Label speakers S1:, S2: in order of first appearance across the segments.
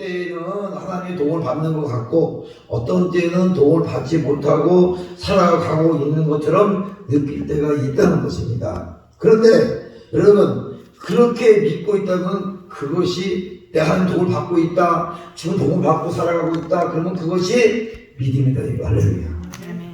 S1: 때에는 하나님의 도움을 받는 것 같고 어떤 때는 도움을 받지 못하고 살아가고 있는 것처럼 느낄 때가 있다는 것입니다. 그런데 여러분 그렇게 믿고 있다면 그것이 내가 하나님 도움을 받고 있다, 지금 도움을 받고 살아가고 있다, 그러면 그것이 믿음이다. 이거 할렐루야.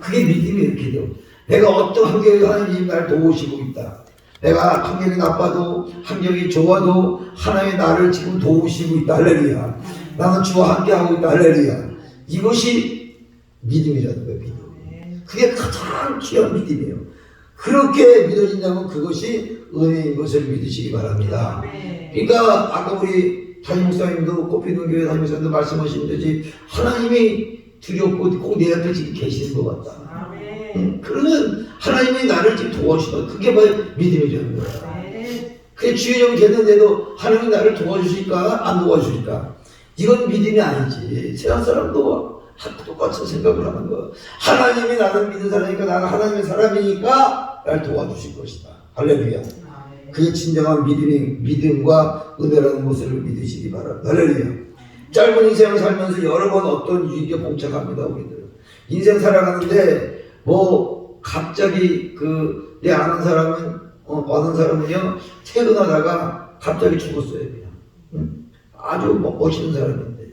S1: 그게 믿음이 이렇게 돼요. 내가 어떤 환경에 하나님이 나를 도우시고 있다. 내가 환경이 나빠도 환경이 좋아도 하나님이 나를 지금 도우시고 있다. 할렐루야. 나는 주와 함께하고 있다. 할렐루야. 이것이 믿음이라는 거예요. 믿음. 그게 가장 귀한 믿음이에요. 그렇게 믿어진다면 그것이 은혜인 것을 믿으시기 바랍니다. 그러니까 아까 우리 담임 목사님도 꽃피는 교회 담임 목사님도 말씀하신 듯이 하나님이 두렵고 꼭 내 앞에 지금 계시는 것 같다. 그러면 하나님이 나를 지금 도와주시다. 그게 바로 믿음이라는 거야. 그게 주의점이 됐는데도 하나님이 나를 도와주실까 안 도와주실까? 이건 믿음이 아니지. 세상 사람도 똑같은 생각을 하는 거야. 하나님이 나를 믿는 사람이니까 나는 하나님의 사람이니까 나를 도와주실 것이다. 할렐루야. 그게 진정한 믿음과 은혜라는 것을 믿으시기 바랍니다. 할렐루야. 짧은 인생을 살면서 여러 번 어떤 위기에 봉착합니다. 우리들 인생 살아가는데 뭐 갑자기 내 아는 사람은요 퇴근하다가 갑자기 죽었어요. 그냥 아주 멋있는 사람인데.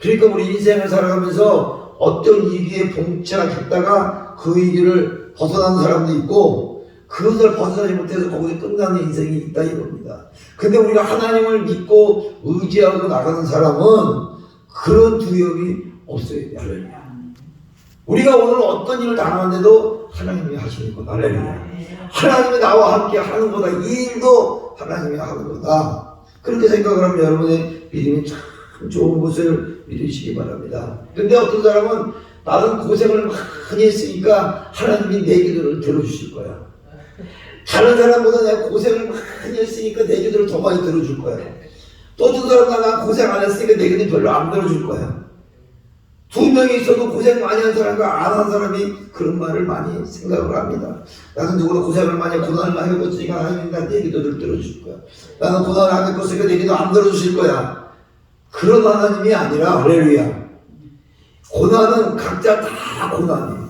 S1: 그러니까 우리 인생을 살아가면서 어떤 위기에 봉착했다가 그 위기를 벗어나는 사람도 있고 그것을 벗어나지 못해서 거기서 끝나는 인생이 있다 이겁니다. 근데 우리가 하나님을 믿고 의지하고 나가는 사람은 그런 두려움이 없어야 돼. 할렐루야. 우리가 오늘 어떤 일을 당하는데도 하나님이 하시는 거다. 할렐루야. 하나님이 나와 함께 하는 거다. 이 일도 하나님이 하는 거다. 그렇게 생각을 하면 여러분의 믿음이 참 좋은 것을 믿으시기 바랍니다. 근데 어떤 사람은 나는 고생을 많이 했으니까 하나님이 내 기도를 들어주실 거야. 다른 사람보다 내가 고생을 많이 했으니까 내 기도를 더 많이 들어줄 거야. 또 어떤 사람은 난 고생 안 했으니까 내 기도를 별로 안 들어줄 거야. 두 명이 있어도 고생 많이 한 사람과 안 한 사람이 그런 말을 많이 생각을 합니다. 나는 누구나 고생을 많이 고난을 많이 겪었으니까 하나님이 내 기도를 들어줄 거야. 나는 고난을 안 겪었으니까 내 기도 안 들어주실 거야. 그런 하나님이 아니라 할렐루야. 고난은 각자 다 고난이에요.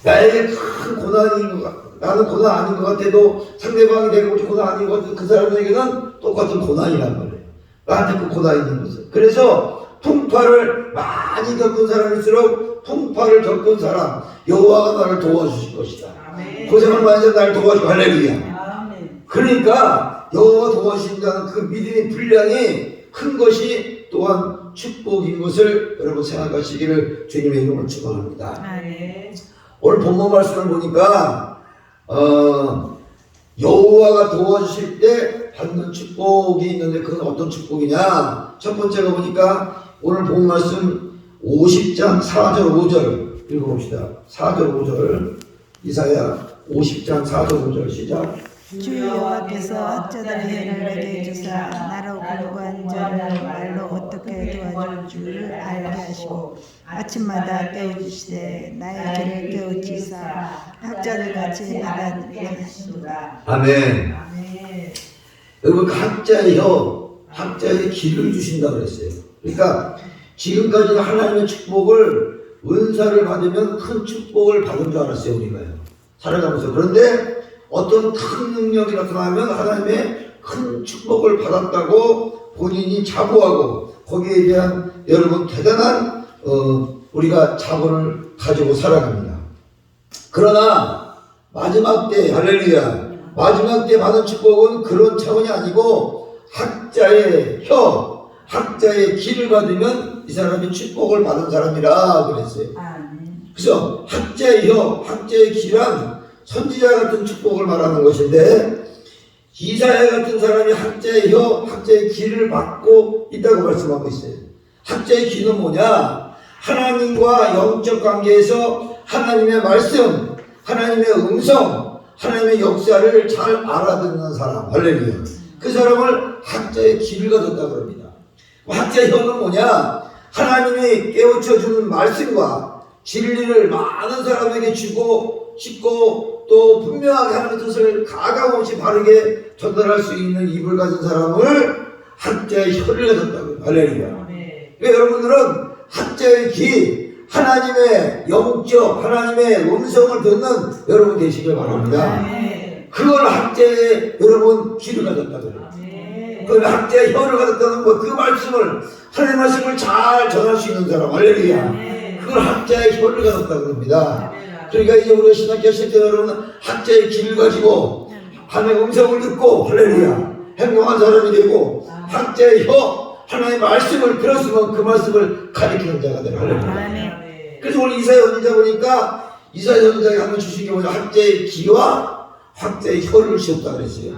S1: 나에게 큰 고난인 것 같아. 나는 고난 아닌 것 같아도 상대방이 내가 고난 아닌 것 같아도 그 사람에게는 똑같은 고난이란 말이에요. 나한테 그 고난이 있는 것을. 그래서 풍파를 많이 겪은 사람일수록 풍파를 겪은 사람 여호와가 나를 도와주실 것이다. 아멘. 고생을 많이 해서 나를 도와주고 할렐루야. 아멘. 그러니까 여호와가 도와주신다는 그 믿음의 분량이 큰 것이 또한 축복인 것을 여러분 생각하시기를 주님의 이름으로 축원합니다. 아멘. 오늘 본문 말씀을 보니까 여호와가 도와주실 때 받는 축복이 있는데 그건 어떤 축복이냐? 첫 번째가 보니까 오늘 본 말씀 50장 4절 5절 읽어봅시다. 4절 5절 이사야 50장 4절 5절 시작.
S2: 주 여호와께서 어쩌다 해를 내게 주사 나로 굴고한 자를 말로 어떻게 도와줄 줄을 알게 하시고 아침마다 깨우치시되 나의 길을 깨우치사 학자들 같이 나가게 하시도다.
S1: 아멘. 아멘. 여러분 학자의 길을 주신다고 그랬어요. 그러니까 지금까지는 하나님의 축복을 은사를 받으면 큰 축복을 받은 줄 알았어요. 우리가요 살아가면서. 그런데 어떤 큰 능력이 나타나면 하나님의 큰 축복을 받았다고 본인이 자부하고 거기에 대한 여러분 대단한 우리가 자본을 가지고 살아갑니다. 그러나 마지막 때 할렐루야 마지막 때 받은 축복은 그런 차원이 아니고 학자의 학자의 길을 받으면 이 사람이 축복을 받은 사람이라 그랬어요. 그래서 학자의 길은 선지자 같은 축복을 말하는 것인데 이사야 같은 사람이 학자의 길을 받고 있다고 말씀하고 있어요. 학자의 길은 뭐냐? 하나님과 영적 관계에서 하나님의 말씀, 하나님의 음성, 하나님의 역사를 잘 알아듣는 사람. 할렐루야. 그 사람을 학자의 길을 가졌다고 합니다. 학자의 혀는 뭐냐? 하나님이 깨우쳐주는 말씀과 진리를 많은 사람에게 주고 또 분명하게 하나님의 뜻을 가감없이 바르게 전달할 수 있는 입을 가진 사람을 학자의 혀를 가졌다고요. 할렐루야. 그러니까 여러분들은 학자의 귀, 하나님의 영적, 하나님의 음성을 듣는 여러분 되시길 바랍니다. 그걸 학자의 여러분 귀를 가졌다 그래요. 그 학자의 혀를 가졌다는 것, 그 말씀을, 하나님의 말씀을 잘 전할 수 있는 사람, 할렐루야. 그걸 학자의 혀를 가졌다 그럽니다. 그러니까 이제 우리가 신학교했을 때 여러분 학자의 귀를 가지고 하나님의 음성을 듣고 할렐루야 행동한 사람이 되고 학자의 혀, 하나님의 말씀을 들었으면 그 말씀을 가리키는 자가 되라. 할렐루야. 그래서 오늘 이사야 선지자 보니까 이사야 선지자가 한번 주신 게 뭐냐, 학자의 귀와 학자의 혀를 주셨다 그랬어요.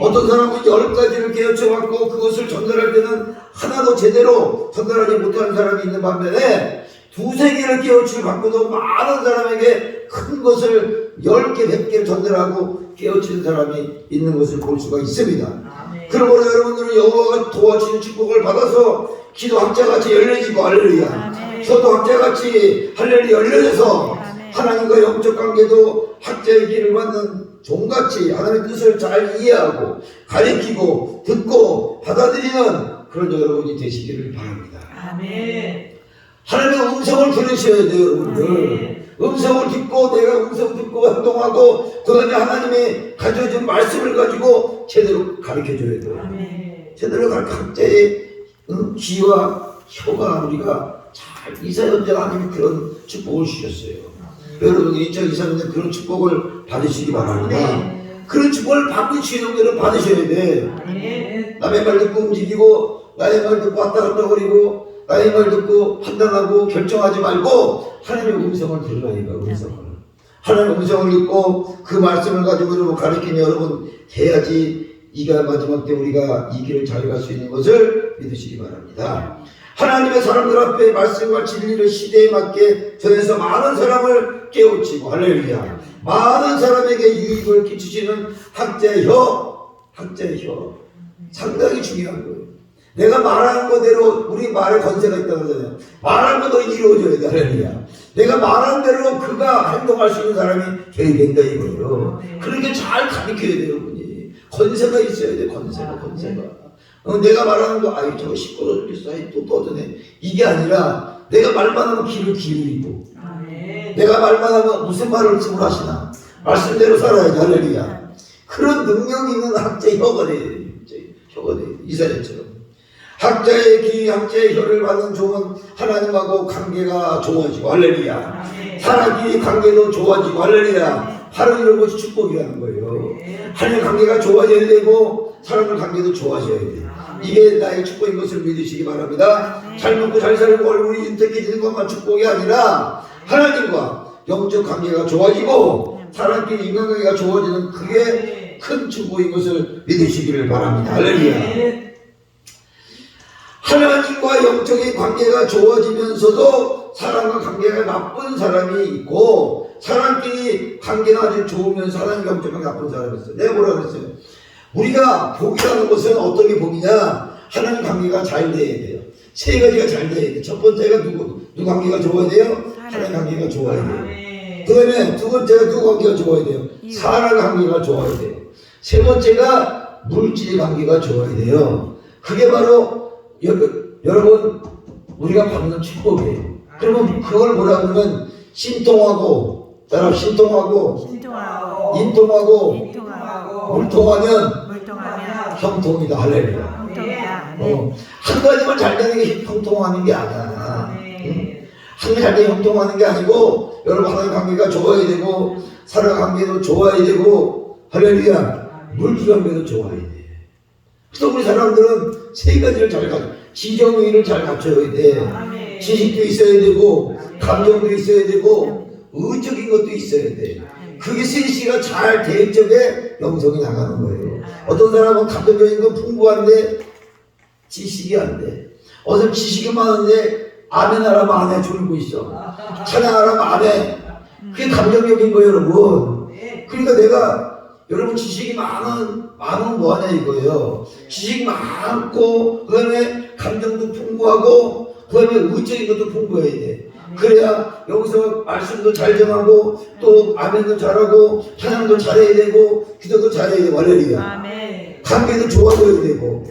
S1: 어떤 사람은 10가지를 깨우쳐 받고 그것을 전달할 때는 하나도 제대로 전달하지 못하는 사람이 있는 반면에 2-3개를 깨우쳐 받고도 많은 사람에게 큰 것을 10개, 100개를 전달하고 깨우치는 사람이 있는 것을 볼 수가 있습니다. 그러므로 여러분들은 여호와가 도와주는 축복을 받아서 기도 학자같이 열려지고 할렐루야, 혀도 학자같이 할렐루야 열려져서 하나님과 영적 관계도 학자의 길을 받는 종같이 하나님의 뜻을 잘 이해하고 가리키고 듣고 받아들이는 그런 여러분이 되시기를 바랍니다. 하나님의 음성을 들으셔야 돼요, 여러분들. 음성을 듣고 내가 음성 듣고 행동하고 그 다음에 하나님이 가져준 말씀을 가지고 제대로 가르쳐줘야 돼요. 제대로 각자의 귀와 혀가 우리가 잘 이사야 선지자가 하나님이 그런 축복을 주셨어요. 여러분이 2023년에 그런 축복을 받으시기 바랍니다. 그런 축복을 받고 주시는 분들은 받으셔야 돼. 남의 말 듣고 움직이고 나의 말 듣고 왔다 갔다 거리고 나의 말 듣고 판단하고 결정하지 말고 하나님의 음성을 들으라니까. 음성을 하나님의 음성을 듣고 그 말씀을 가지고 여러분 가르치는 여러분 돼야지 이가 마지막 때 우리가 이 길을 잘 갈 수 있는 것을 믿으시기 바랍니다. 하나님의 사람들 앞에 말씀과 진리를 시대에 맞게 전해서 많은 사람을 깨우치고 할렐루야 많은 사람에게 유익을 끼치시는 학자의 혀, 학자의 혀 상당히 중요한 거예요. 내가 말하는 거대로 우리 말에 건세가 있다고 그러잖아요. 말하는 거 너 이루어져야 돼. 할렐루야. 내가 말하는 대로 그가 행동할 수 있는 사람이 되어야 된다 이거예요. 그렇게 잘 가르쳐야 돼요. 여러분이 건세가 있어야 돼. 건세가 내가 말하는 거 아이 저거 시끄러워 죽겠어 또 떠드네 이게 아니라 내가 말만 하면 귀를 기울이고 내가 말만 하면 무슨 말을 쓰고 하시나 말씀대로 살아야지. 할렐루야. 그런 능력 있는 학자의 혀가 돼야 돼요. 혀가 돼요. 이사야처럼 학자의 귀, 학자의 혀를 받는 종은 하나님하고 관계가 좋아지고 할렐루야. 사람끼리 관계도 좋아지고 할렐루야. 바로 이런 것이 축복이라는 거예요. 하나님 관계가 좋아져야 되고 사람들 관계도 좋아져야 돼요. 이게 나의 축복인 것을 믿으시기 바랍니다. 잘 먹고 잘 살고 얼굴이 윤택해지는 것만 축복이 아니라 하나님과 영적 관계가 좋아지고 사람끼리 인간관계가 좋아지는 그게 큰 축복인 것을 믿으시기를 바랍니다. 할렐루야. 하나님과 영적인 관계가 좋아지면서도 사람과 관계가 나쁜 사람이 있고 사람끼리 관계가 아주 좋으면서 하나님과 영적인 나쁜 사람이 있어요. 내가 뭐라 그랬어요? 우리가 복이라는 것은 어떤 게 복이냐? 하나님 관계가 잘 돼야 돼요. 3가지가 잘 돼야 돼요. 첫 번째가 누구 관계가 좋아야 돼요? 하나님 관계가 좋아야 돼요. 그 다음에 2번째가 누구 관계가 좋아야 돼요? 사람 관계가 좋아야 돼요. 3번째가 물질 관계가 좋아야 돼요. 그게 바로 여러분 우리가 받는 축복이에요. 그러면 그걸 뭐라 그러면 신통하고 따라 신통하고 인통하고 물통하면 형통이다. 할렐루야. 한 가지만 잘 되는 게 형통하는 게 아니야. 한 가지 잘 되는 게 형통하는 게 아니고 여러분 하나님 관계가 좋아야 되고 사람 관계도 좋아야 되고 할렐루야 물질 관계도 좋아야 돼. 그래서 우리 사람들은 3가지를 잘 갖춰 지정의를 잘 갖춰야 돼. 지식도 있어야 되고 감정도 있어야 되고 의적인 것도 있어야 돼. 그게 3시가 잘 될 적에 영성이 나가는 거예요. 어떤 사람은 감정적인 건 풍부한데 지식이 안 돼. 어떤 지식이 많은데 아멘하라면 안에 졸고 있어. 찬양하라면 안 해. 그게 감정적인 거예요, 여러분. 그러니까 내가 여러분 지식이 많으면 뭐하냐 이거예요. 지식이 많고 그 다음에 감정도 풍부하고 그 다음에 의적인 것도 풍부해야 돼. 그래야 여기서 말씀도 잘 전하고 또 아멘도 잘하고 찬양도 잘해야 되고 기도도 잘해야 되고 할렐루야. 관계도 좋아져야 되고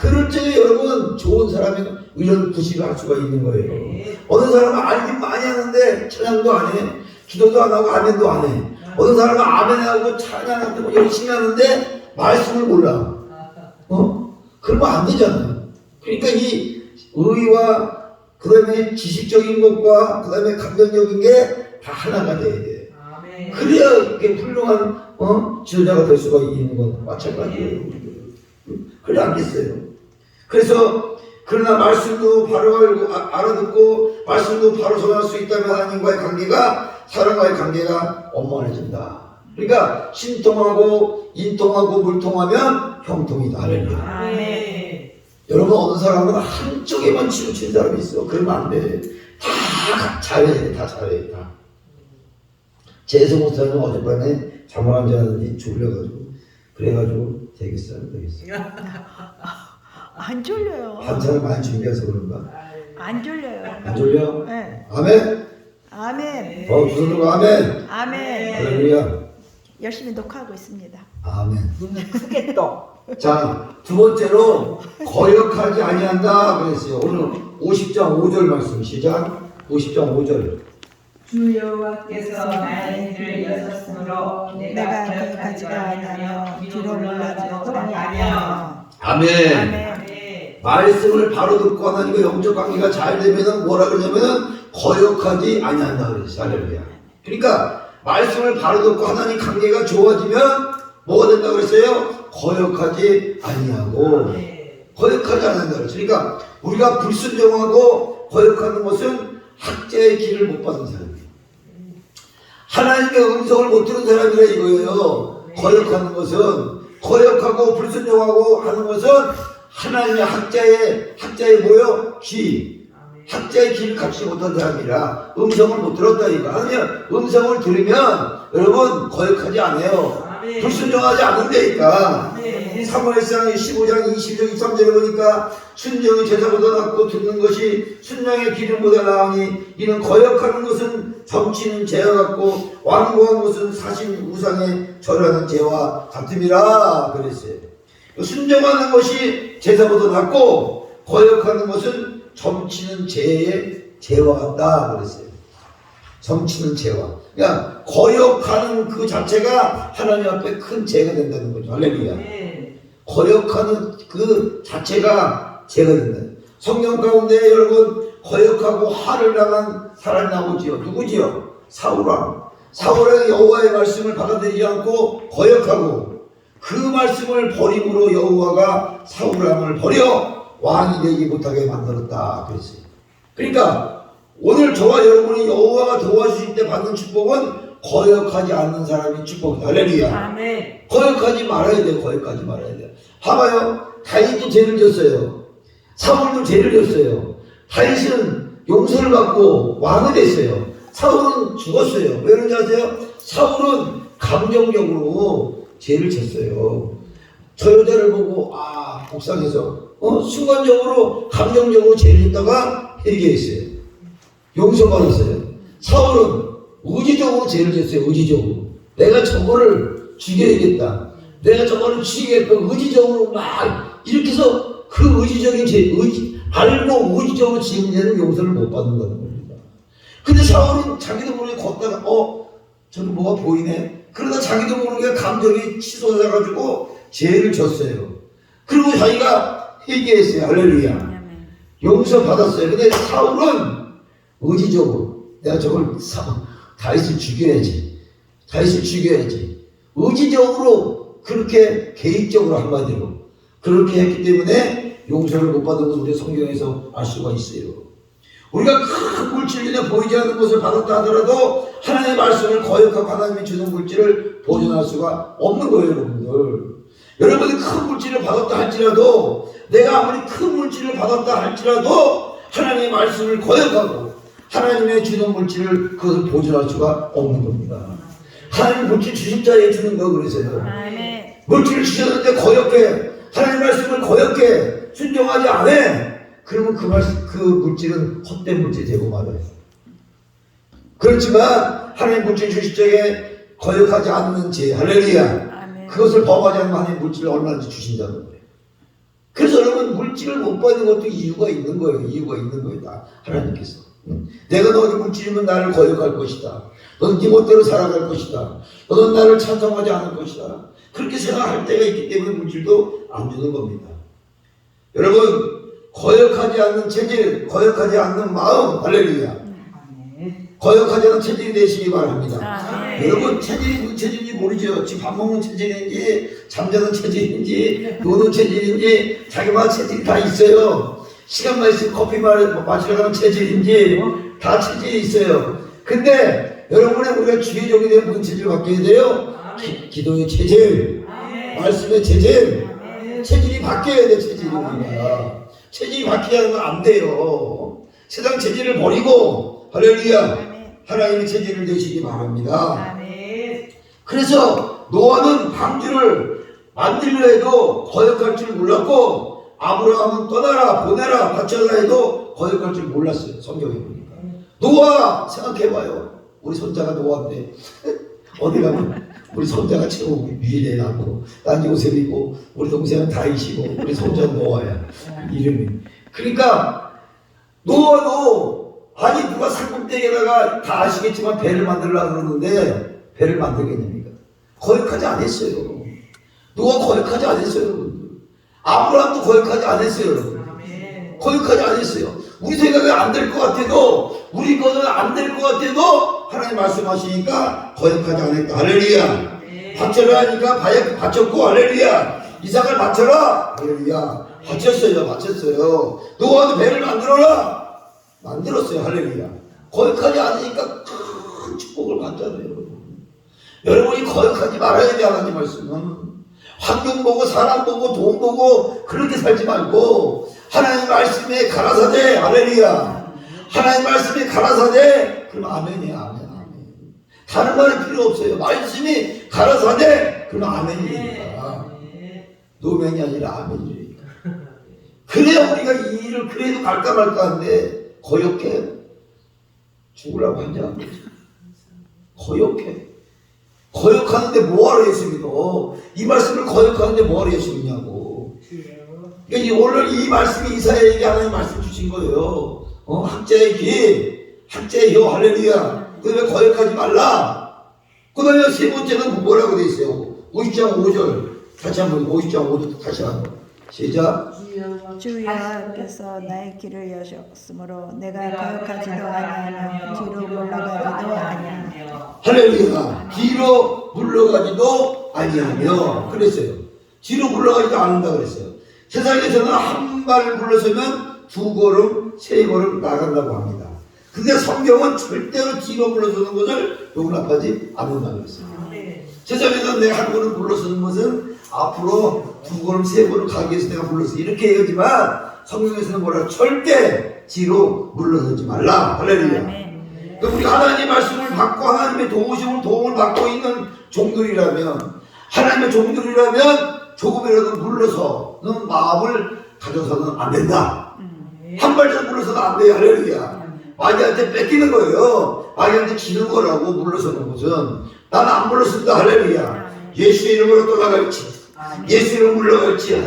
S1: 그럴 때 여러분 좋은 사람이 이런 구실을 할 수가 있는 거예요. 어느 사람은 알긴 많이 하는데 찬양도 안 해, 기도도 안 하고 아멘도 안 해. 어느 사람은 아멘하고 찬양하고 열심히 하는데 말씀을 몰라. 그러면 안 되잖아요. 그러니까 이 의와 그 다음에 지식적인 것과 그 다음에 감정적인 게 다 하나가 돼야 돼. 그래야 이렇게 훌륭한 지도자가 될 수가 있는 건 마찬가지예요. 그래 않겠어요? 그래서 그러나 말씀도 바로 알아듣고 말씀도 바로 전할 수 있다면 하나님과의 관계가 사람과의 관계가 원만해진다. 그러니까 신통하고 인통하고 물통하면 형통이다.
S2: 아멘.
S1: 여러분 어느 사람은 한쪽에만 치우친 사람이 있어. 그러면 안 돼. 다 잘해야 돼. 다 잘해야 돼. 다. 재수 못하면 어젯밤에 잠을 안 자는지 졸려가지고 그래가지고 되겠어요.
S2: 안 졸려요.
S1: 반찬을 많이 준비해서 그런가?
S2: 안 졸려요.
S1: 안 졸려?
S2: 네.
S1: 아멘?
S2: 아멘.
S1: 무슨 누가 아멘?
S2: 아멘.
S1: 할렐루야.
S2: 열심히 녹화하고 있습니다.
S1: 아멘.
S3: 눈을 크게 떠.
S1: 자, 두 번째로 거역하지 아니한다 그랬어요. 오늘 50장 5절 말씀 시작. 50장 5절.
S3: 주 여호와께서 나의 길을 여셨으므로
S2: 내가 거기까지가 아니하며 뒤로 물러지지 아니하며.
S1: 아멘.
S2: 아멘.
S1: 말씀을 바로 듣고 하나님과 영적 관계가 잘 되면은 뭐라 그러냐면은 거역하지 아니한다 그랬어요. 할렐루야. 그러니까 말씀을 바로 듣고 하나님 관계가 좋아지면 뭐가 된다 그랬어요? 거역하지 아니하고 거역하지 않는다 그랬어요. 그러니까 우리가 불순종하고 거역하는 것은 학자의 길을 못 받은 사람이에요. 하나님의 음성을 못 들은 사람이라 이거예요. 거역하는 것은 거역하고 불순종하고 하는 것은 하나님의 학자의 뭐요? 귀. 학자의 귀를 갖지 못한 사람이라 음성을 못 들었다 이거. 아니면 음성을 들으면 여러분 거역하지 않아요. 불순종하지 않는다니까. 사무엘상 15장 20절 23절에 보니까 순종이 제사보다 낫고 듣는 것이 순종의 기름보다 나으니 이는 거역하는 것은 점치는 죄와 같고 완고한 것은 사신 우상에 절하는 죄와 같음이라 그랬어요. 순종하는 것이 제사보다 낫고 거역하는 것은 점치는 죄와 같다 그랬어요. 점치는 죄와. 그러니까 거역하는 그 자체가 하나님 앞에 큰 죄가 된다는 거죠. 할렐루야. 거역하는 그 자체가 죄가 된다. 성경 가운데 여러분 거역하고 화를 당한 사람이 나오지요. 누구지요? 사울왕. 사울왕이 여호와의 말씀을 받아들이지 않고 거역하고 그 말씀을 버림으로 여호와가 사울왕을 버려 왕이 되지 못하게 만들었다 그랬어요. 그러니까 오늘 저와 여러분이 여호와가 도와주실 때 받는 축복은 거역하지 않는 사람이 축복이다. 할렐루야.
S3: 아멘.
S1: 거역하지 말아야 돼요. 거역하지 말아야 돼요. 봐봐요. 다윗도 죄를 졌어요. 사울도 죄를 졌어요. 다윗은 용서를 받고 왕이 됐어요. 사울은 죽었어요. 왜 그런지 아세요? 사울은 감정적으로 죄를 졌어요. 저 여자를 보고 옥상에서 순간적으로 감정적으로 죄를 했다가 회개했어요. 용서받았어요. 사울은 의지적으로 죄를 졌어요. 의지적으로. 내가 저거를 죽여야겠다. 내가 저거를 죽이겠다. 의지적으로 막 이렇게 해서 그 의지적인 죄, 알고 의지적으로 지은 죄는 용서를 못 받는다는 겁니다. 근데 사울은 자기도 모르게 걷다가 저기 뭐가 보이네. 그러다 자기도 모르게 감정이 치솟아가지고 죄를 졌어요. 그리고 자기가 회개했어요. 할렐루야. 용서 받았어요. 근데 사울은 의지적으로 내가 저걸 다윗을 죽여야지. 다윗을 죽여야지. 의지적으로 그렇게 계획적으로 한마디로 그렇게 했기 때문에 용서를 못 받은 것을 우리 성경에서 알 수가 있어요. 우리가 큰 물질 눈에 보이지 않는 것을 받았다 하더라도 하나님의 말씀을 거역하고 하나님이 주는 물질을 보존할 수가 없는 거예요. 여러분들. 여러분이 큰 물질을 받았다 할지라도 내가 아무리 큰 물질을 받았다 할지라도 하나님의 말씀을 거역하고 하나님의 주는 물질을 그것을 보존할 수가 없는 겁니다. 하나님 물질 주신 자에 주는 거 그러세요. 물질을 주셨는데 거역해. 하나님 말씀을 거역해. 순종하지 않아. 그러면 그 물질은 헛된 물질이 되고 말아요. 그렇지만 하나님 물질 주실 적에 거역하지 않는 죄. 할렐루야. 그것을 범하지 않는 하나님 물질을 얼마든지 주신다는 거예요. 그래서 여러분 물질을 못 받는 것도 이유가 있는 거예요. 이유가 있는 거다. 하나님께서. 내가 너에게 물질이면 나를 거역할 것이다. 너는 네 멋대로 살아갈 것이다. 너는 나를 찬성하지 않을 것이다. 그렇게 생각할 때가 있기 때문에 물질도 안 주는 겁니다. 여러분, 거역하지 않는 체질, 거역하지 않는 마음, 할렐루야. 거역하지 않는 체질이 되시기 바랍니다. 여러분, 체질이 무슨 체질인지 모르죠. 지금 밥 먹는 체질인지, 잠자는 체질인지, 노는 체질인지, 자기마다 체질이 다 있어요. 시간만 있으면 커피 마시러 가는 체질인지, 다 체질이 있어요. 근데, 여러분의 우리가 주의적이 되면 무슨 체질을 갖게 돼요? 기도의 체질, 말씀의 체질, 체질이 바뀌어야 돼, 체질이 우리가. 체질이 바뀌지 않으면 안 돼요. 세상 체질을 버리고, 할렐루야. 하나님의 체질을 되시기 바랍니다. 그래서 노아는 방주를 만들려 해도 거역할 줄 몰랐고, 아브라함은 떠나라, 보내라, 바쳐라 해도 거역할 줄 몰랐어요. 성경에 보니까. 노아 생각해봐요. 우리 손자가 노아인데 어디 가면 우리 손자가 최고 유일해 나고, 난 요셉이고, 우리 동생은 다윗이고, 우리 손자는 노아야. 이름이. 그러니까 노아도 아니 누가 산꼭대기에다가 다 아시겠지만 배를 만들려고 그러는데 배를 만들겠습니까? 거역하지 않았어요. 누가 거역하지 않았어요, 여러분. 아브라함도 거역하지 않았어요, 여러분. 거역하지 않았어요. 우리 생각이 안 될 것 같아도, 우리 거는 안 될 것 같아도 하나님 말씀하시니까 거역하지 않았다. 할렐루야. 바쳐라 하니까 바쳤고, 할렐루야. 이삭을 바쳐라, 할렐루야. 바쳤어요. 노아도 배를 만들어라, 만들었어요. 할렐루야. 거역하지 않으니까 큰 축복을 받잖아요. 여러분이 거역하지 말아야 돼. 하나님 말씀은 환경 보고 사람 보고 돈 보고 그렇게 살지 말고 하나님 말씀에 가라사대. 할렐루야. 하나님 말씀에 가라사대. 그럼 아멘이야. 아멘. 다른 말이 필요 없어요. 말씀이 가라사대. 그럼 아멘입니다. 노멘이 아니라 아멘이니까. 그래야 우리가 이 일을 그래도 갈까 말까 한데 거역해. 죽으라고 하지 않는 거지. 거역해. 거역하는데 뭐하러 예수님이다. 이 말씀을 거역하는데 뭐하러 예수님이냐고. 그러니까 오늘 이 말씀이 이사야에게 하나님 말씀 주신 거예요. 학자의 귀, 학자의 혀, 할렐루야. 그 다음에 거역하지 말라. 그 다음에 세 번째는 뭐라고 돼 있어요? 50장 5절. 다시 한번 50장 5절 다시 한번. 시작.
S2: 주 여호와께서 나의 길을 여셨으므로 내가 거역하지도 아니하며 뒤로 물러가지도 아니하며.
S1: 할렐루야. 뒤로 물러가지도 아니하며 그랬어요. 뒤로 물러가지도 않는다 그랬어요. 세상에서는 한 발을 물러서면 두 걸음, 세 걸음 나간다고 합니다. 근데 성경은 절대로 뒤로 물러서는 것을 용납하지 않는다고 그랬어요. 세상에서 내가 한 걸음 물러서는 것은 앞으로 두 걸음, 세 걸음 가기 위해서 내가 물러서 이렇게 얘기하지만 성경에서는 뭐라 절대 뒤로 물러서지 말라. 할렐루야. 우리 하나님의 말씀을 받고 하나님의 도움을 받고 있는 종들이라면, 하나님의 종들이라면 조금이라도 물러서는 마음을 가져서는 안 된다. 한 발짝 물러서는 안 돼요. 할렐루야. 마귀한테 뺏기는 거예요. 마귀한테 지는 거라고. 물러서는 것은 나는 안 물러선다. 할렐루야. 예수의 이름으로 떠나갈지, 예수 이름으로 물러갈지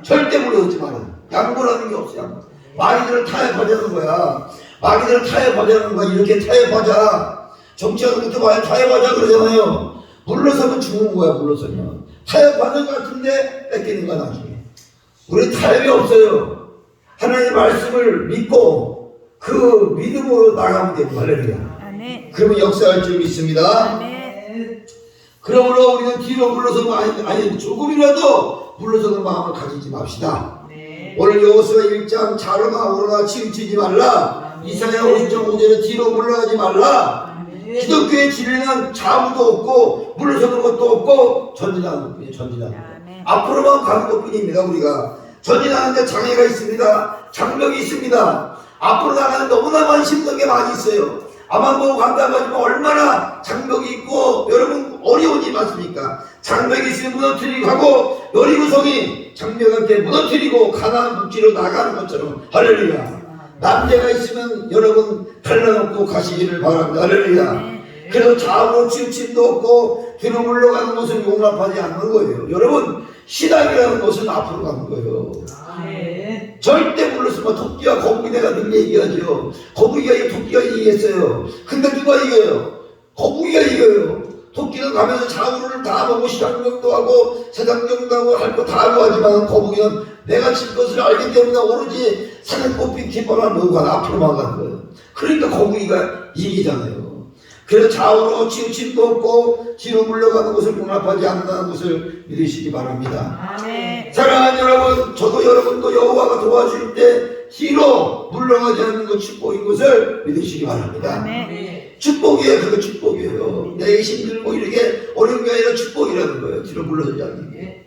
S1: 절대 물러서지 마라. 양보라는 게 없어. 양보. 마귀들을 타협하자는 거야. 마귀들을 타협하자는 거야. 이렇게 타협하자. 정치하는 것도 많이 타협하자 그러잖아요. 물러서면 죽는 거야. 물러서면 타협하는 것 같은데 뺏기는 거야. 나중에 우리 타협이 없어요. 하나님의 말씀을 믿고 그 믿음으로 나가면 되고. 할렐루야. 그러면 역사할 줄 믿습니다. 그러므로 우리는 뒤로 물러서는 아니 조금이라도 물러서는 마음을 가지지 맙시다. 오늘 여호수아 1장 자르마 오르나 치우치지 말라. 이사야 50장 5절에 뒤로 물러가지 말라. 기독교의 진리는 자무도 없고 물러서는 것도 없고 전진하는 것뿐이에요. 전진하는 것. 앞으로만 가는 것뿐입니다. 우리가 전진하는데 장애가 있습니다. 장벽이 있습니다. 앞으로 나가는 너무나 많이 힘든 게 많이 있어요. 앞만 보고 간다고 하지만 얼마나 장벽이 있고 여러분 어려운 일 많습니까? 장벽이 있으면 무너뜨리고 하고 여리고성이 장벽한테 무너뜨리고 가나안 북지로 나가는 것처럼. 할렐루야. 남자가 있으면 여러분 갈라놓고 가시기를 바랍니다. 할렐루야. 그래서 좌우로 치우침도 없고 뒤로 물러가는 것을 용납하지 않는 거예요. 여러분 신앙이라는 것은 앞으로 가는 거예요.
S3: 아멘.
S1: 절대 물러서면 토끼와 거북이가 늘 얘기하죠. 거북이가 이겨 토끼가 이기겠어요. 근데 누가 이겨요? 거북이가 이겨요. 토끼는 가면서 자우를 다 보고 시장경도 하고 세상경도 하고 할 거 다 하고 하지만 거북이는 내가 질 것을 알기 때문에 오로지 산을 뽑힌 깃발만 놓고 앞으로만 가는 거예요. 그러니까 거북이가 이기잖아요. 그래서 좌우로 치우침도 없고 뒤로 물러가는 것을 용납하지 않는다는 것을 믿으시기 바랍니다.
S3: 아멘.
S1: 사랑하는 여러분, 저도 여러분도 여호와가 도와줄 때 뒤로 물러가지 않는 것 축복인 것을 믿으시기 바랍니다.
S3: 아멘.
S1: 축복이에요. 그거 축복이에요. 내게 힘들고 이렇게 어려운 게 아니라 축복이라는 거예요. 뒤로 물러서지 않는 게.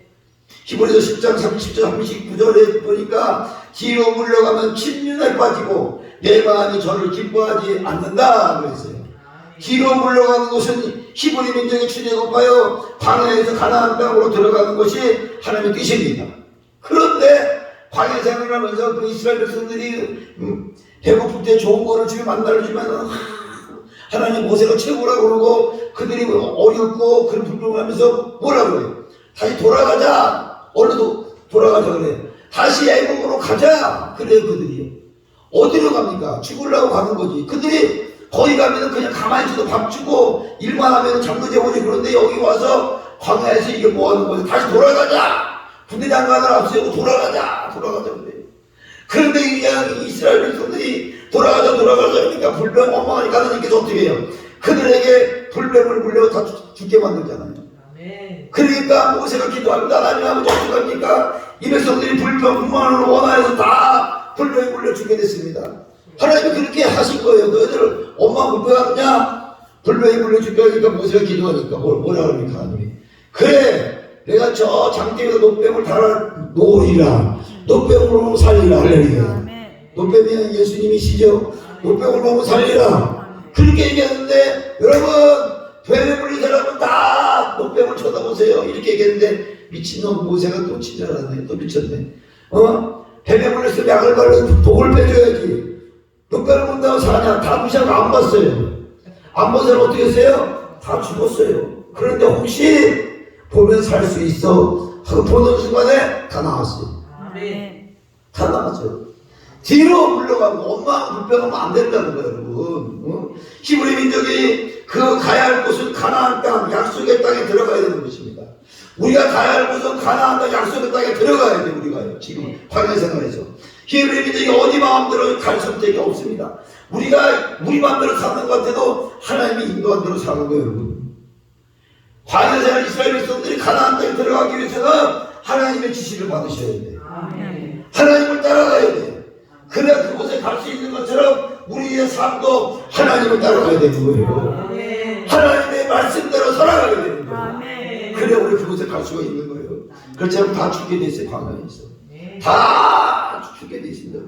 S1: 히브리서 10장 30절 39절에 보니까 뒤로 물러가면 침륜에 빠지고 내 마음이 저를 기뻐하지 않는다 그랬어요. 뒤로 물러가는 것은 히브리 민족의 출애굽하여 광야에서 가나안 땅으로 들어가는 것이 하나님의 뜻입니다. 그런데 광야 생활을 하면서 그 이스라엘 백성들이 배고플 때 좋은 거를 주면 만나를 주면 하나님 모세가 최고라고 그러고 그들이 어렵고 그런 불평을 하면서 뭐라 그래요? 다시 돌아가자. 얼른 돌아가자 그래. 다시 애국으로 가자. 그래요 그들이. 어디로 갑니까? 죽으려고 가는 거지. 그들이 거기 가면은 그냥 가만히 있어도 밥 주고 일만 하면 잠도 재우지. 그런데 여기 와서 광야에서 이게 뭐 하는 거예요? 다시 돌아가자. 군대 장관을 앞세우고 돌아가자 그래. 그런데 이 이스라엘 백성들이 돌아가자 그러니까 불뱀 어마어마하니까 하나님께서 어떻게 해요? 그들에게 불뱀을 물려 다 죽게 만들잖아요.
S3: 아멘.
S1: 그러니까 모세가 기도합니다. 하나님 아버지 어떡합니까? 이 백성들이 불평만을 원하여서 다 불뱀에 물려 죽게 됐습니다. 하나님이 그렇게 하신 거예요. 너희들 엄마 불평하느냐? 불뱀에 물려 죽게 하니까 모세가 기도하니까 뭐라 그럽니까 하나님이? 그래 내가 저 장대에서 노뱀을 달아 놓으리라. 노뱀으로 살리라. 할렐루야. 노뱀이 예수님이시죠. 노뱀을 보고 살리라. 그렇게 얘기하는데 여러분 뱀에 물린 사람은 다 노뱀을 쳐다보세요. 이렇게 얘기했는데 미친놈 모세가 또 치자라네. 또 미쳤네. 뱀에 물렸으면 약을 바르고 독을 빼줘야지. 노뱀을 본다고 사냐. 다 무시하고 안 봤어요. 안 본 사람 어떻게 했어요? 다 죽었어요. 그런데 혹시 보면 살 수 있어 하고 보는 순간에 다 나왔어요.
S3: 아멘.
S1: 다 나왔어요. 뒤로 물러가고 엄마하고 불평하면 안 된다는 거예요, 여러분. 히브리 민족이 그 가야 할 곳은 가나안 땅, 약속의 땅에 들어가야 되는 것입니다. 우리가 가야 할 곳은 가나안 땅, 약속의 땅에 들어가야 돼요, 우리가 지금 광야 생활에서. 히브리 민족이 어디 마음대로 갈 선택이 없습니다. 우리가 우리 마음대로 사는 것 같아도 하나님이 인도한 대로 사는 거예요, 여러분. 광야 생활 이스라엘 백성들이 가나안 땅에 들어가기 위해서는 하나님의 지시를 받으셔야 돼요.
S3: 아멘.
S1: 하나님을 따라가야 돼요. 그래야 그곳에 갈 수 있는 것처럼 우리의 삶도 하나님을 따라가야 되는 거예요.
S3: 아멘.
S1: 하나님의 말씀대로 살아가야 되는 거예요.
S3: 아멘.
S1: 그래야 우리 그곳에 갈 수가 있는 거예요. 그렇지만 다 죽게 돼 있어요. 광야에서.
S3: 네.
S1: 다 죽게 돼 있습니다.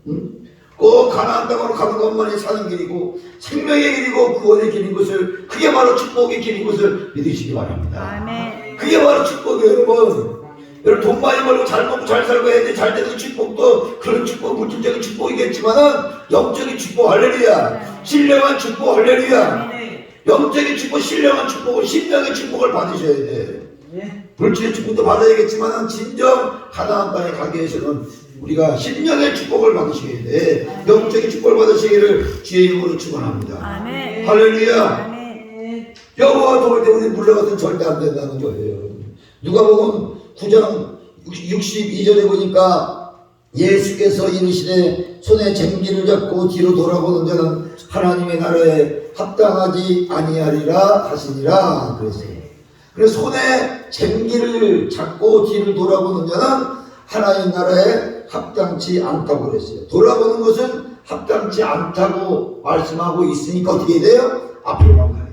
S1: 응? 꼭 가나안 땅으로 가는 것만이 사는 길이고 생명의 길이고 구원의 길인 것을 그게 바로 축복의 길인 것을 믿으시기 바랍니다.
S2: 아멘.
S1: 그게 바로 축복이에요, 여러분. 여러분 돈 많이 벌고 잘 먹고 잘 살고 해야 돼. 잘 되는 축복도 그런 축복, 물질적인 축복이겠지만은 영적인 축복, 할렐루야. 신령한 축복, 할렐루야. 영적인 축복, 신령한 축복을, 신령의 축복을 받으셔야 돼.
S3: 네.
S1: 물질의 축복도 받아야겠지만은 진정 가나안 땅에 가기 위해서는 우리가 신령의 축복을 받으셔야 돼. 영적인 축복을 받으시기를 주의 이름으로 축원합니다.
S2: 아멘.
S1: 할렐루야.
S2: 아멘.
S1: 여호와 도울 때 우리 물러가서는 절대 안 된다는 거예요. 누가복음 9장 62절에 보니까 예수께서 이르시되 손에 쟁기를 잡고 뒤로 돌아보는 자는 하나님의 나라에 합당하지 아니하리라 하시니라 그랬어요. 그래서 손에 쟁기를 잡고 뒤를 돌아보는 자는 하나님 나라에 합당치 않다고 그랬어요. 돌아보는 것은 합당치 않다고 말씀하고 있으니까 어떻게 돼요? 앞으로만 가요.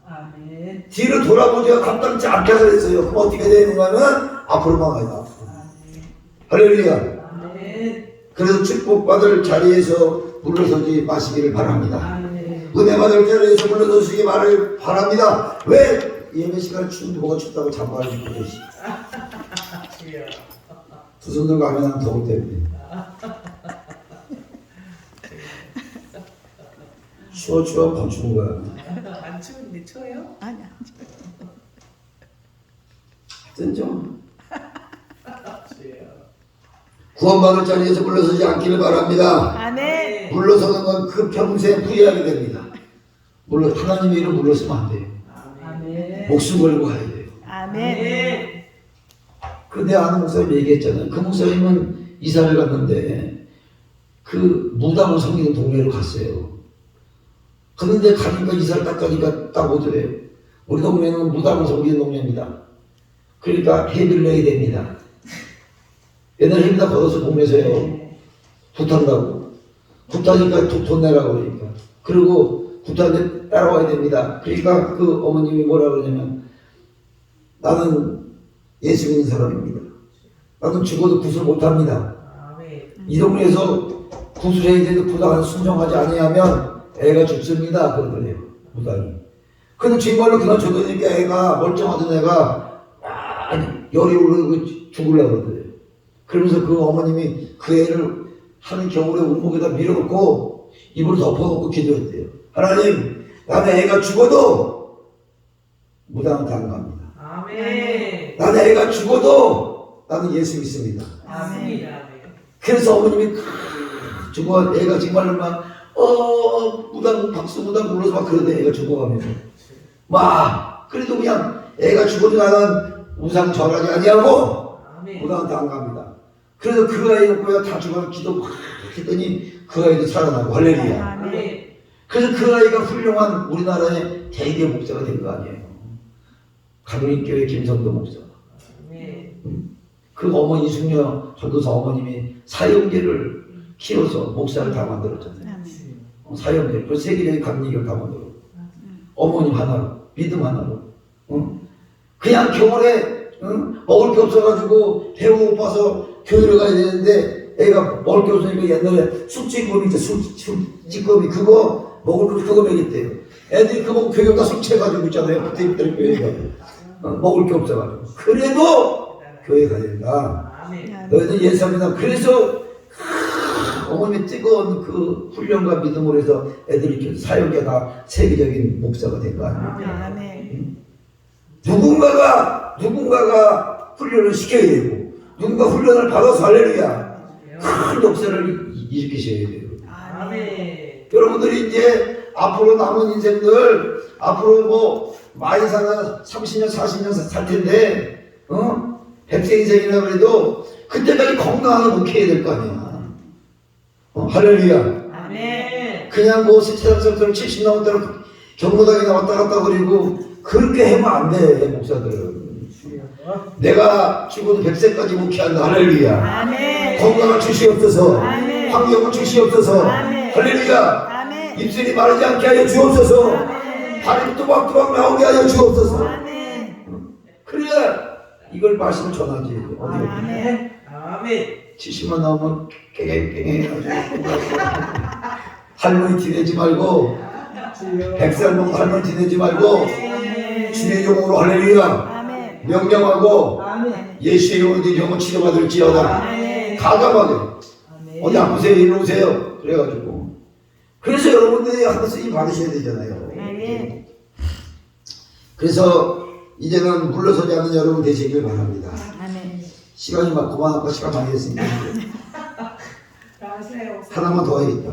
S3: 아멘.
S1: 뒤를 돌아보지가 합당치 않다고 그랬어요. 그럼 어떻게 되는가 하면 앞으로만 가요. 할렐루야.
S3: 아멘.
S1: 그래서 축복받을 자리에서 물러서지 마시기를 바랍니다.
S3: 아멘.
S1: 은혜 받을 자리에서 물러서시기 바랍니다. 왜? 예배 시간에 추운데 뭐가 춥다고 잠바를 입고 계시. 두 손 들고 하면 더울 때문에. 추워 더 추운 거야.
S3: 안 추운데 추워요?
S2: 아니야.
S1: 하여튼 좀 구원받을 자리에서 물러서지 않기를 바랍니다.
S2: 아멘.
S1: 물러서는 건 그 평생 후회하게 됩니다. 물론 하나님의 이름 물러서면 안 돼요.
S3: 아멘.
S1: 목숨 걸고 가야 돼요.
S2: 아멘.
S1: 근데 아는 목사님 얘기했잖아요. 그 목사님은 이사를 갔는데 그 무당을 섬기는 동네로 갔어요. 그런데 가니까 이사를 딱 가니까 딱 오더래요. 우리 동네는 무당을 섬기는 동네입니다. 그러니까 회비를 내야 됩니다. 옛날에 회비 다 걷어서 동네에서요. 굿한다고. 굿하니까 돈 내라고 그러니까. 그리고 굿한테 따라와야 됩니다. 그러니까 그 어머님이 뭐라 그러냐면 나는 예수 믿는 사람입니다. 나는 죽어도 굿을 못합니다.
S3: 아멘.
S1: 이 동네에서 굿을 해야 되는데 굿을 순종하지 아니하면 애가 죽습니다. 그러더래요. 무당이. 근데 정말로 그날 죽으니까 애가 멀쩡하던 애가 열이 오르고 죽으려고 그러더래요. 그러면서 그 어머님이 그 애를 하는 겨울에 운목에다 밀어놓고 입을 덮어놓고 기도했대요. 하나님, 나는 애가 죽어도 무당한테 안 갑니다.
S3: 아멘.
S1: 나는 애가 죽어도 나는 예수 믿습니다.
S3: 맞습니다.
S1: 그래서 어머님이 죽어 애가 정말로 막 무당 박수 무당 불러서 막 그러대. 애가 죽어가면서 막 그래도 그냥 애가 죽어도 나는 우상 절하지 아니하고
S3: 아멘.
S1: 무당한테 안 갑니다. 그래서 그 아이 놓고야 다 죽어서 기도 막 했더니 그 아이도 살아나고 할렐루야.
S3: 아멘.
S1: 그래서 그 아이가 훌륭한 우리나라의 대개 목사가 된 거 아니에요. 가톨릭교회 김선도 목사.
S3: 아멘.
S1: 그 어머니 숙녀 전도사 어머님이 사형제를 키워서 목사를 다 만들었잖아요. 사형제, 그 세계적인 감리교를 다 만들었고 어머님 하나로, 믿음 하나로. 그냥 겨울에 먹을 게 없어가지고 배가 고파서 교회를 가야 되는데 애가 먹을 게 없으니까 옛날에 쑥찌꺼비 있죠. 쑥찌꺼비 그거 먹을 거 그거 먹였대요. 애들이 그거 교회가 술 취해가지고 있잖아요. 그때 입들 교회가 먹을 게 없어가지고 그래도 교회 가야 된다.
S3: 아멘.
S1: 너희들 예수합니다. 그래서 어머님의 뜨거운 그 훈련과 믿음으로 해서 애들이 이렇게 사역에다 세계적인 목사가 된 거 아닙니까?
S2: 아멘.
S1: 누군가가 훈련을 시켜야 되고 누군가 훈련을 받아서 할렐루야 큰 역사를 일으키셔야 돼요.
S3: 아멘.
S1: 여러분들이 이제 앞으로 남은 인생들 앞으로 뭐 많이 사나 30년 40년 살 텐데 100세 인생이라 그래도 그때까지 건강하게 목회해야 될 거 아니야. 할렐루야.
S3: 아멘.
S1: 그냥 뭐 세상처럼 70 넘었다고 경로당에 왔다 갔다 그리고 그렇게 하면 안 돼. 목사들은 내가 죽어도 100세까지 목회한다. 할렐루야.
S2: 아멘.
S1: 건강을 주시옵소서.
S2: 아멘.
S1: 환경을 주시옵소서.
S2: 아멘.
S1: 할렐루야.
S2: 아멘.
S1: 입술이 마르지 않게 하여 주옵소서.
S2: 아멘.
S1: 발이 또박또박 나오게 하여 주옵소서.
S2: 아멘.
S1: 그래야 이걸 말씀을 전하지. 어디
S2: 아멘.
S3: 아멘.
S1: 70만 나오면 깨갱깨갱 할머니 티내지 말고 100살 먹고 할머니 티내지 말고 주의 용으로 할렐루야
S2: 아멘.
S1: 명령하고
S3: 아멘.
S1: 예수의 용으로 네 영혼 치료받을지어다.
S3: 아멘.
S1: 가감하게
S3: 아멘.
S1: 어디 아프세요? 일로 오세요. 그래가지고 그래서 여러분들이 하나 쓰임 받으셔야 되잖아요.
S2: 아멘.
S1: 그래서 이제는 물러서지 않는 여러분 되시길 바랍니다.
S2: 아멘.
S1: 시간이 막 그만하고 시간 많이 했으니까
S3: 가세요.
S1: 하나만 더 해야겠다.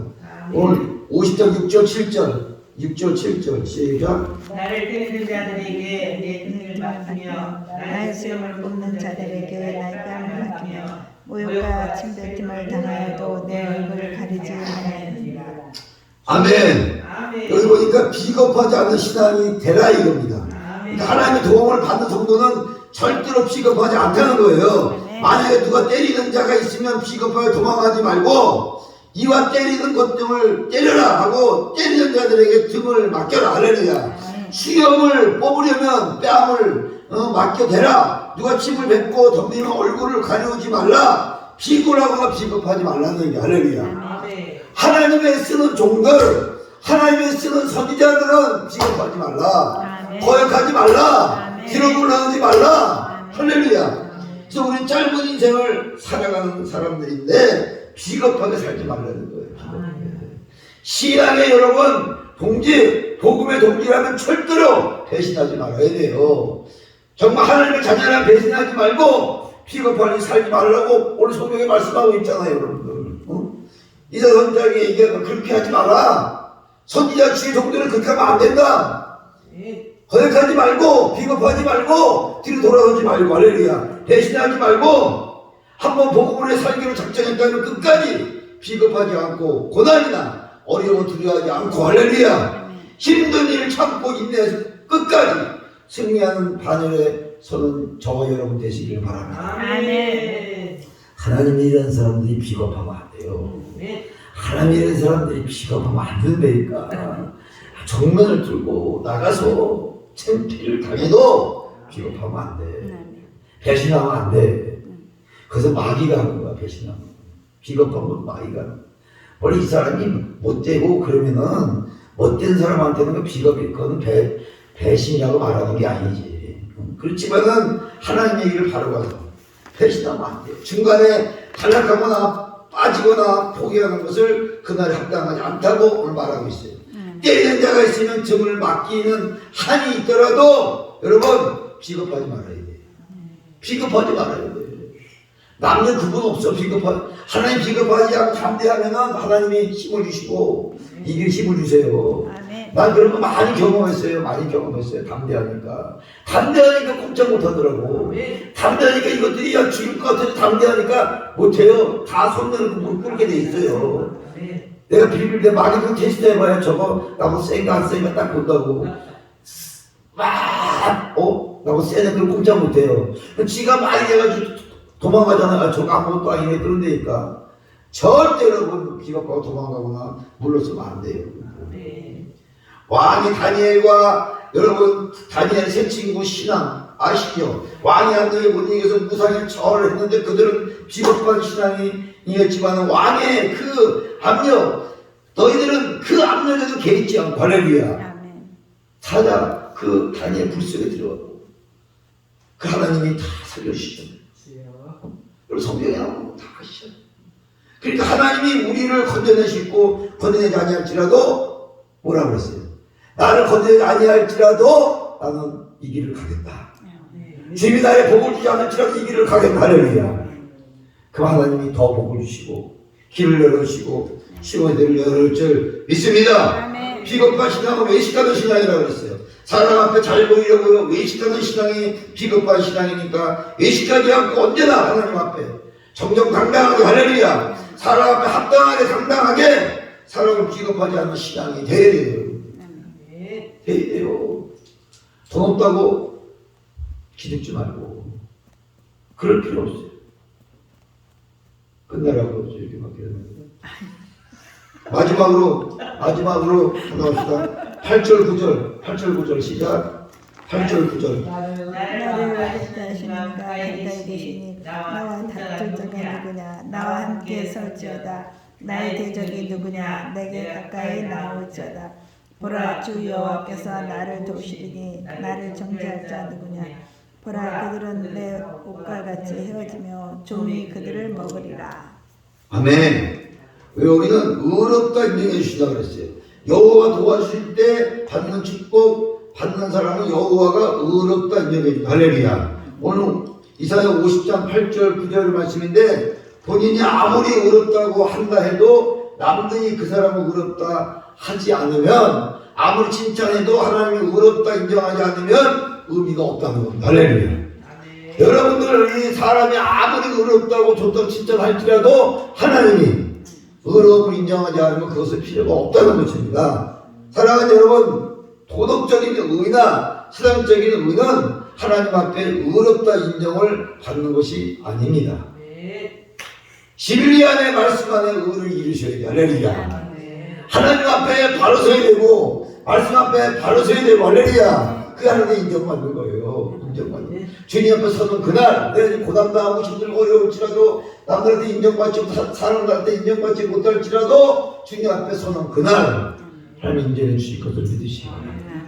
S1: 오늘 50장 6절 7절 6절 7절 시작.
S3: 나를 때리는 자들에게 내 등을 맡으며
S2: 나의 수염을 뽑는 자들에게 나의 뺨을 맡기며 모욕과 침뱉음을 당하여도 내 얼굴을 가리지 아니하느니라.
S1: 아멘.
S3: 아멘.
S1: 여기 보니까 비겁하지 않는 신앙이 되라 이겁니다. 그러니까 하나님의 도움을 받는 성도는 절대로 비겁하지 않다는 거예요. 만약에 누가 때리는 자가 있으면 비겁하게 도망가지 말고 이와 때리는 것들을 때려라 하고 때리는 자들에게 등을 맡겨라. 할렐루야. 수염을 뽑으려면 뺨을 맡겨대라. 누가 침을 뱉고 덤비면 얼굴을 가려우지 말라. 비굴하거나 비겁하지 말라는 얘기. 할렐루야.
S3: 아멘.
S1: 하나님의 쓰는 종들, 하나님의 쓰는 선지자들은 비겁하지 말라.
S2: 아멘.
S1: 거역하지 말라.
S2: 아멘.
S1: 뒤로 물러나지 말라.
S2: 아멘.
S1: 할렐루야. 그래서 우리 짧은 인생을 살아가는 사람들인데 비겁하게 살지 말라는 거예요. 신앙의 여러분 동지, 복음의 동지라면 절대로 배신하지 말아야 돼요. 정말 하나님을 자녀라 배신하지 말고 비겁하게 살지 말라고 오늘 성경에 말씀하고 있잖아요, 여러분들. 이사 선지자에게 얘기하면 그렇게 하지 마라. 선지자 주의 종들은 그렇게 하면 안 된다. 거역하지 말고, 비겁하지 말고, 뒤로 돌아서지 말고, 할렐루야. 배신하지 말고, 한번 복음을 해 살기로 작정했다면 끝까지 비겁하지 않고, 고난이나 어려움을 두려워하지 않고, 할렐루야. 힘든 일을 참고 인내해서 끝까지 승리하는 반열에 서는 저와 여러분 되시길 바랍니다.
S3: 아멘.
S1: 하나님이 이런 사람들이 비겁하면 안 돼요. 하나님이 이런 사람들이 비겁하면 안 된다니까. 정면을 들고 나가서 창피를 당해도 비겁하면 안 돼. 배신하면 안 돼. 그래서 마귀가 하는 거야, 배신하면. 비겁하면 마귀가 하는 거야. 원래 이 사람이 못되고 그러면은 못된 사람한테는 비겁이, 그건 배신이라고 말하는 게 아니지. 그렇지만은 하나님 얘기를 바로 가서 배신하면 안 돼. 중간에 탈락하거나 빠지거나 포기하는 것을 그날 합당하지 않다고 오늘 말하고 있어요. 때리는 자가 있으면 점을 맡기는 한이 있더라도 여러분 비겁하지 말아야 돼요. 비겁하지 말아야 돼요. 남녀 구분 없어. 하나님 비겁하지 않고 담대하면은 하나님이 힘을 주시고 이길 힘을 주세요. 난 그런 거 많이 경험했어요. 담대하니까 꼼짝 못하더라고. 담대하니까 이것들이 야 죽을 것 같아서 담대하니까 못해요. 다 손 내놓고 못 꿇게 돼 있어요. 내가 비빌 때 마귀 좀 테스트 해봐요. 저거 나보고 센가 안 센가 딱 본다고. 나보고 세네. 그걸 꼼짝 못해요. 지가 많이 해가지고 도망가잖아요. 저거 아무것도 아니네. 그런데니까 절대 여러분 비겁하고 도망가거나 물러서면 안 돼요. 왕이 다니엘과 여러분 다니엘 세 친구 신앙 아시죠? 왕이 암령에 못 이겨서 무상에 절을 했는데 그들은 비겁한 신앙이었지만 왕의 그 압력, 너희들은 그 압력에도 개의치 않고 할렐루야. 사자 그 다니엘 불 속에 들어가고 그 하나님이 다 살려주시죠. 여러분 성경에 나오는 거 다 아시죠? 그러니까 하나님이 우리를 건져내시고 건져내지 아니할지라도 뭐라 그랬어요? 나를 건져내지 아니할지라도 나는 이 길을 가겠다. 주님이 나의 복을 주지 않을지라도 이 길을 가겠다. 할렐루야. 그 하나님이 더 복을 주시고 길을 열어주시고 시원대를 열을 줄 믿습니다. 비겁한 신앙은 외식하는 신앙이라고 그랬어요. 사람 앞에 잘 보이려고 외식하는 신앙이 비겁한 신앙이니까 외식하지 않고 언제나 하나님 앞에 정정당당하게 할렐루야. 사람 앞에 합당하게 당당하게 사람을 비겁하지 않는 신앙이 돼야 돼요. 돼야 돼요. 돈 없다고 기죽지 말고 그럴 필요 없어요. 끝나라고 이렇게 막 이러는 마지막으로 나갑시다. 8절 9절 시작. 8절 9절
S2: 나를 위하시니까 가까이 계시니 나와 다툴 자가 누구냐. 나와 함께 설지어다. 나의 대적이 누구냐. 내게 가까이 나올지어다. 보라 주 여호와께서 나를 도우시리니 나를 정죄할 자 누구냐. 보라 그들은 내 옷과 같이 헤어지며 좀이 그들을 먹으리라.
S1: 아멘. 여기는 의롭다 인정해 주시다 그랬어요. 여호와가 도와주실 때 받는 축복, 받는 사람은 여호와가 의롭다 인정해 주다. 할렐루야. 오늘 이사야 50장 8절 9절 말씀인데 본인이 아무리 의롭다고 한다 해도 남들이 그 사람을 의롭다 하지 않으면 아무리 칭찬해도 하나님이 의롭다 인정하지 않으면 의미가 없다는 겁니다. 할렐루야. 여러분들 이 사람이 아무리 의롭다고 좋다고 칭찬할지라도 하나님이 의로움을 인정하지 않으면 그것은 필요가 없다는 것입니다. 사랑하는 여러분, 도덕적인 의나 신앙적인 의는 하나님 앞에 의롭다 인정을 받는 것이 아닙니다. 진리 안에 말씀 안에 의를 이루셔야 돼요. 할렐루야. 하나님 앞에 바로 서야 되고 말씀 앞에 바로 서야 되고 할렐루야. 그 하나님 인정받는 거예요. 인정받는. 주님 앞에 서는 그날 내가 고난당하고 힘들고 어려울지라도 남들한테 인정받지 못할 사람들한테 인정받지 못할지라도 주님 앞에 서는 그날 하나님 인정해 주실 것을 믿으시고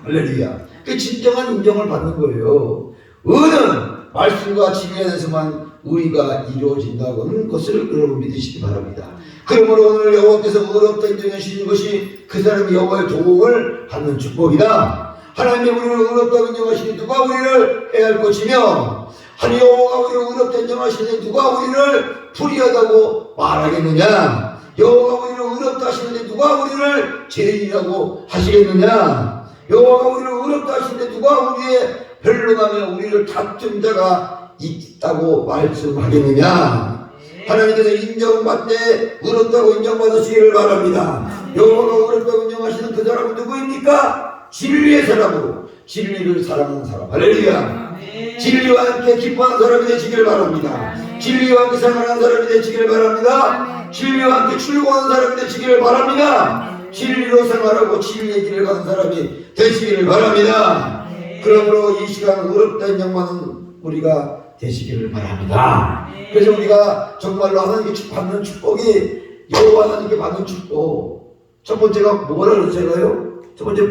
S1: 할렐루야. 그 진정한 인정을 받는 거예요. 의는 말씀과 진리 안에서만 의가 이루어진다고는 것을 여러분 믿으시기 바랍니다. 그러므로 오늘 여호와께서 의롭다 인정해 주시는 것이 그 사람이 여호와의 도움을 받는 축복이다. 하나님이 우리를 의롭다고 인정하시니 누가 우리를 해할 것이며 하나님 여호와가 우리를 의롭다 인정하시는데 누가 우리를 불의하다고 말하겠느냐? 여호와가 우리를 의롭다 하시는데 누가 우리를 죄인이라고 하시겠느냐? 여호와가 우리를 의롭다 하시는데 누가 우리의 변론하며 우리를 다툰 자가 있다고 말씀하겠느냐? 하나님께서 인정받되 의롭다고 인정받으시기를 바랍니다. 여호와가 의롭다고 인정하시는 그 사람은 누구입니까? 진리의 사람으로 진리를 사랑하는 사람. 할렐루야. 진리와 함께 기뻐하는 사람이 되시길 바랍니다. 진리와 함께 생활하는 사람이 되시길 바랍니다. 진리와 함께 출고하는 사람이 되시길 바랍니다. 진리로 생활하고 진리의 길을 가는 사람이 되시기를 바랍니다. 그러므로 이 시간 의롭다 인정받는 우리가 되시기를 바랍니다. 그래서 우리가 정말로 하나님께 받는 축복이 여호와 하나님께 받는 축복. 첫 번째가 뭐라 그랬잖아요? 첫 번째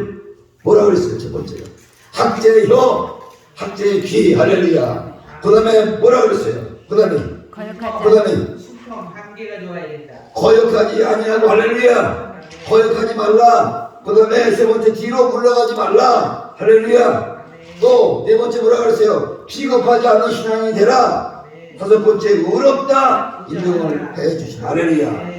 S1: 뭐라 그랬어요? 첫 번째가 학제의 혀, 학제의 귀. 할렐루야. 그 다음에 뭐라 그랬어요? 그 다음에
S3: 수평 한계가 좋아야 된다.
S1: 거역하지 아니하고. 할렐루야. 거역하지 말라. 그 다음에 세 번째 뒤로 물러가지 말라. 할렐루야. 또 네 번째 뭐라 그랬어요? 비겁하지 않은 신앙이 되라. 다섯 번째 의롭다 인정을 해주신. 할렐루야.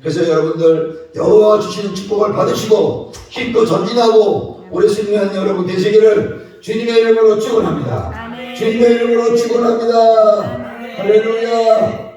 S1: 그래서 여러분들 여호와 주시는 축복을 받으시고 힘도 전진하고 오래 승리하는 여러분 되시기를 주님의 이름으로 축원합니다. 주님의 이름으로 축원합니다. 할렐루야.